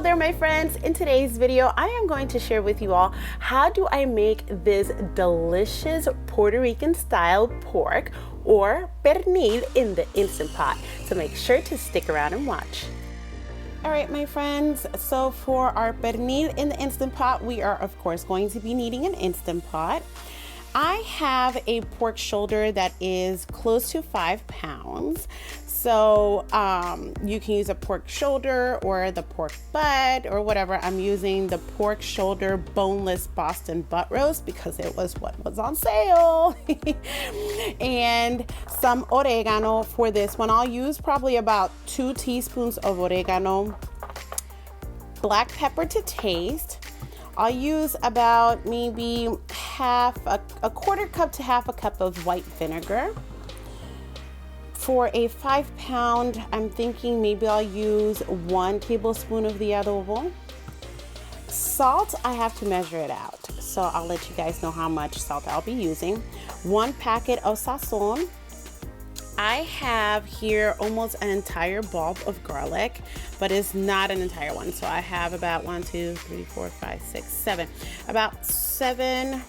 Hello there, my friends. In today's video, I am going to share with you all how do I make this delicious Puerto Rican style pork or pernil in the Instant Pot. So make sure to stick around and watch. All right, my friends, so for our pernil in the Instant Pot, we are of course going to be needing an Instant Pot. I have a pork shoulder that is close to 5 pounds. So you can use a pork shoulder or the pork butt or whatever. I'm using the pork shoulder boneless Boston butt roast because it was what was on sale. And some oregano for this one. I'll use probably about 2 teaspoons of oregano, black pepper to taste. I'll use about maybe a quarter cup to half a cup of white vinegar. For a 5 pound, I'm thinking maybe I'll use 1 tablespoon of the adobo. Salt, I have to measure it out, so I'll let you guys know how much salt I'll be using. 1 packet of sazon. I have here almost an entire bulb of garlic, but it's not an entire one. So I have about 1, 2, 3, 4, 5, 6, 7, about 7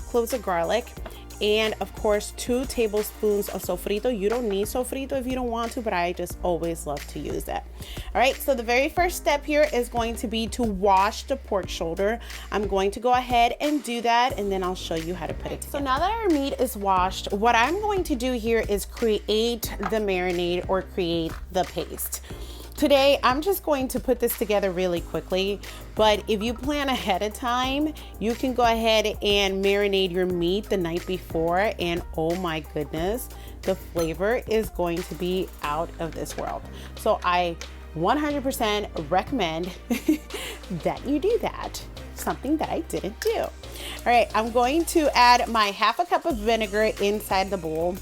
cloves of garlic. And of course, 2 tablespoons of sofrito. You don't need sofrito if you don't want to, but I just always love to use that. All right, so the very first step here is going to be to wash the pork shoulder. I'm going to go ahead and do that, and then I'll show you how to put it together. So now that our meat is washed, what I'm going to do here is create the marinade or create the paste. Today, I'm just going to put this together really quickly, but if you plan ahead of time, you can go ahead and marinate your meat the night before, and oh my goodness, the flavor is going to be out of this world. So I 100% recommend that you do that, something that I didn't do. All right, I'm going to add my half a cup of vinegar inside the bowl.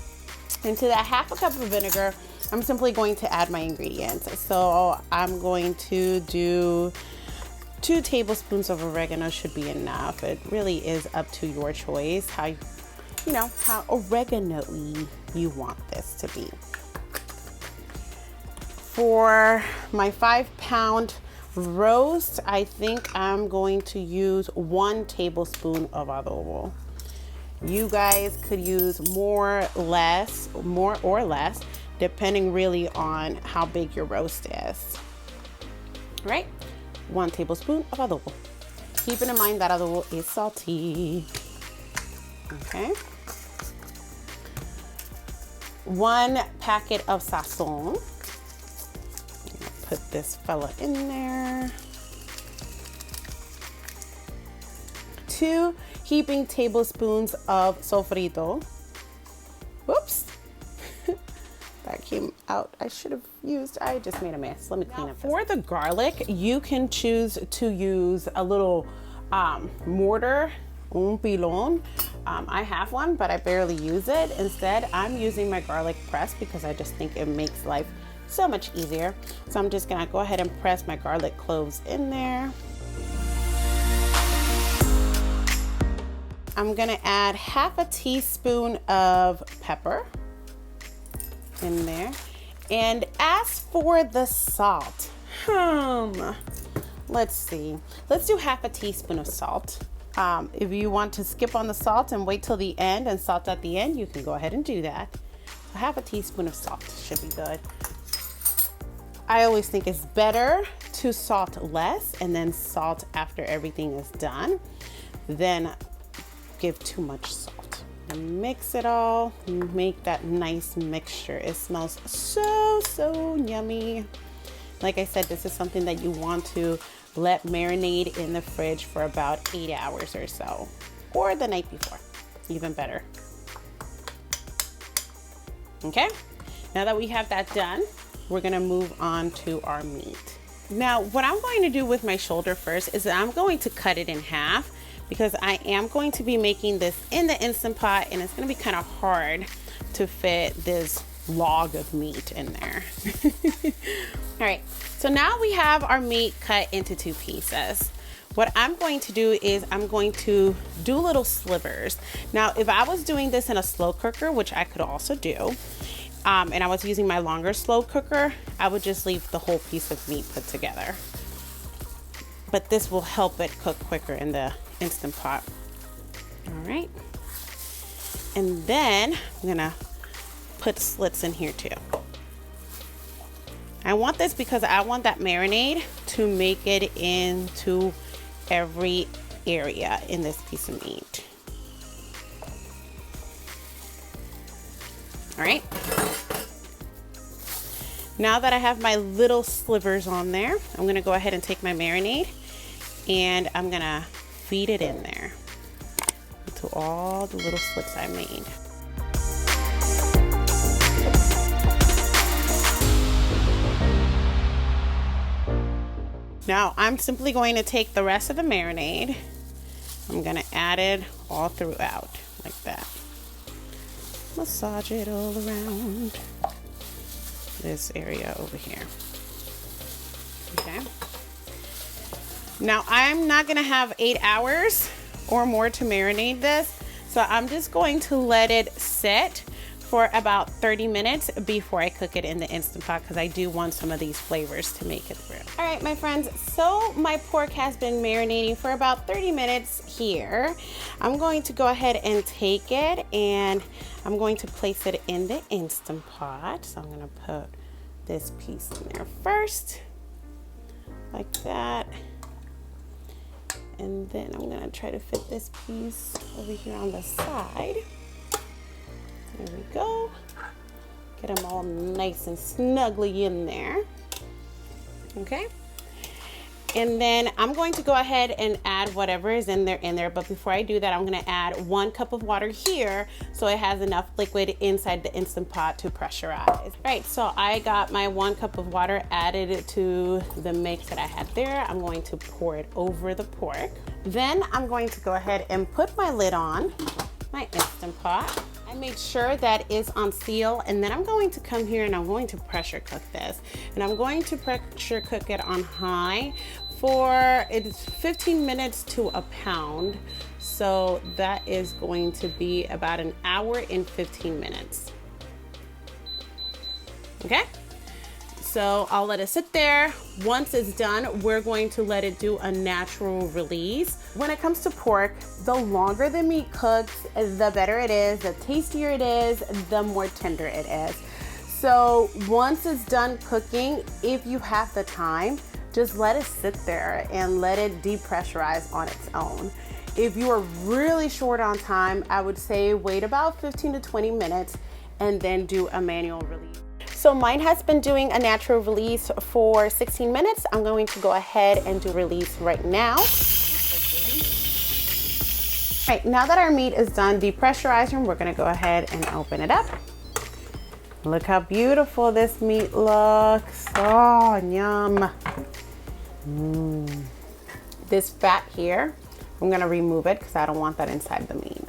Into that half a cup of vinegar, I'm simply going to add my ingredients. So I'm going to do 2 tablespoons of oregano should be enough. It really is up to your choice, how oregano-y you want this to be. For my 5 pound roast, I think I'm going to use 1 tablespoon of adobo. You guys could use more or less, depending really on how big your roast is. All right, 1 tablespoon of adobo. Keeping in mind that adobo is salty. Okay. 1 packet of sazon. Put this fella in there. 2 heaping tablespoons of sofrito. Whoops. That came out. I just made a mess. Let me clean up this. For the garlic, you can choose to use a little mortar, un pilon. I have one, but I barely use it. Instead, I'm using my garlic press because I just think it makes life so much easier. So I'm just gonna go ahead and press my garlic cloves in there. I'm gonna add half a teaspoon of pepper in there. And as for the salt, let's see. Let's do half a teaspoon of salt. If you want to skip on the salt and wait till the end and salt at the end, you can go ahead and do that. So half a teaspoon of salt should be good. I always think it's better to salt less and then salt after everything is done than give too much salt. And mix it all, make that nice mixture. It smells so yummy. Like I said, this is something that you want to let marinate in the fridge for about 8 hours or so, or the night before, even better. Okay, now that we have that done, we're gonna move on to our meat. Now, what I'm going to do with my shoulder first is that I'm going to cut it in half, because I am going to be making this in the Instant Pot, and it's gonna be kind of hard to fit this log of meat in there. All right, so now we have our meat cut into 2 pieces. What I'm going to do is I'm going to do little slivers. Now, if I was doing this in a slow cooker, which I could also do, and I was using my longer slow cooker, I would just leave the whole piece of meat put together. But this will help it cook quicker in the Instant Pot. All right. And then I'm gonna put slits in here too. I want this because I want that marinade to make it into every area in this piece of meat. All right. Now that I have my little slivers on there, I'm gonna go ahead and take my marinade and I'm gonna feed it in there into all the little slits I made. Now I'm simply going to take the rest of the marinade. I'm gonna add it all throughout like that. Massage it all around this area over here. Okay. Now I'm not gonna have 8 hours or more to marinate this, so I'm just going to let it sit for about 30 minutes before I cook it in the Instant Pot, because I do want some of these flavors to make it through. All right, my friends, so my pork has been marinating for about 30 minutes here. I'm going to go ahead and take it and I'm going to place it in the Instant Pot. So I'm gonna put this piece in there first, like that. And then I'm gonna try to fit this piece over here on the side. There we go. Get them all nice and snugly in there. Okay. And then I'm going to go ahead and add whatever is in there. But before I do that, I'm gonna add 1 cup of water here so it has enough liquid inside the Instant Pot to pressurize. All right, so I got my 1 cup of water added to the mix that I had there. I'm going to pour it over the pork. Then I'm going to go ahead and put my lid on my Instant Pot. I made sure that it's on seal, and then I'm going to come here and I'm going to pressure cook this. And I'm going to pressure cook it on high for, it's 15 minutes to a pound. So that is going to be about 1 hour and 15 minutes. Okay? So I'll let it sit there. Once it's done, we're going to let it do a natural release. When it comes to pork, the longer the meat cooks, the better it is, the tastier it is, the more tender it is. So once it's done cooking, if you have the time, just let it sit there and let it depressurize on its own. If you are really short on time, I would say wait about 15 to 20 minutes and then do a manual release. So mine has been doing a natural release for 16 minutes. I'm going to go ahead and do release right now. All right, now that our meat is done depressurizing, we're gonna go ahead and open it up. Look how beautiful this meat looks. Oh, yum. This fat here, I'm gonna remove it because I don't want that inside the meat.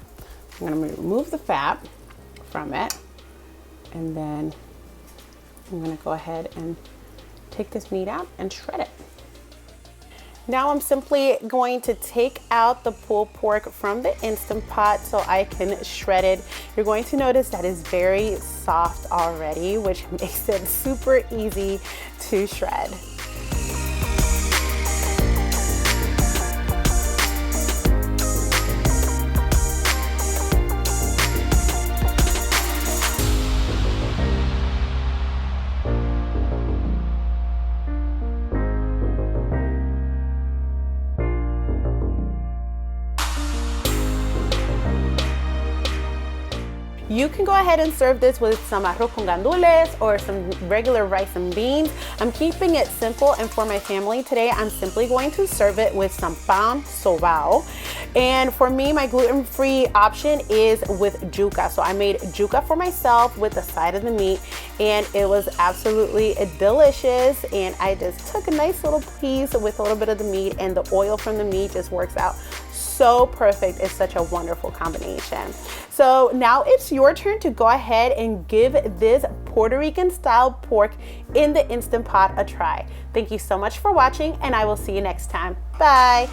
I'm gonna remove the fat from it, and then I'm gonna go ahead and take this meat out and shred it. Now I'm simply going to take out the pulled pork from the Instant Pot so I can shred it. You're going to notice that it's very soft already, which makes it super easy to shred. You can go ahead and serve this with some arroz con gandules or some regular rice and beans. I'm keeping it simple, and for my family today, I'm simply going to serve it with some pan sobao. And for me, my gluten-free option is with yuca. So I made yuca for myself with the side of the meat, and it was absolutely delicious. And I just took a nice little piece with a little bit of the meat, and the oil from the meat just works out so perfect. It's such a wonderful combination. So now it's your turn to go ahead and give this Puerto Rican style pork in the Instant Pot a try. Thank you so much for watching, and I will see you next time. Bye.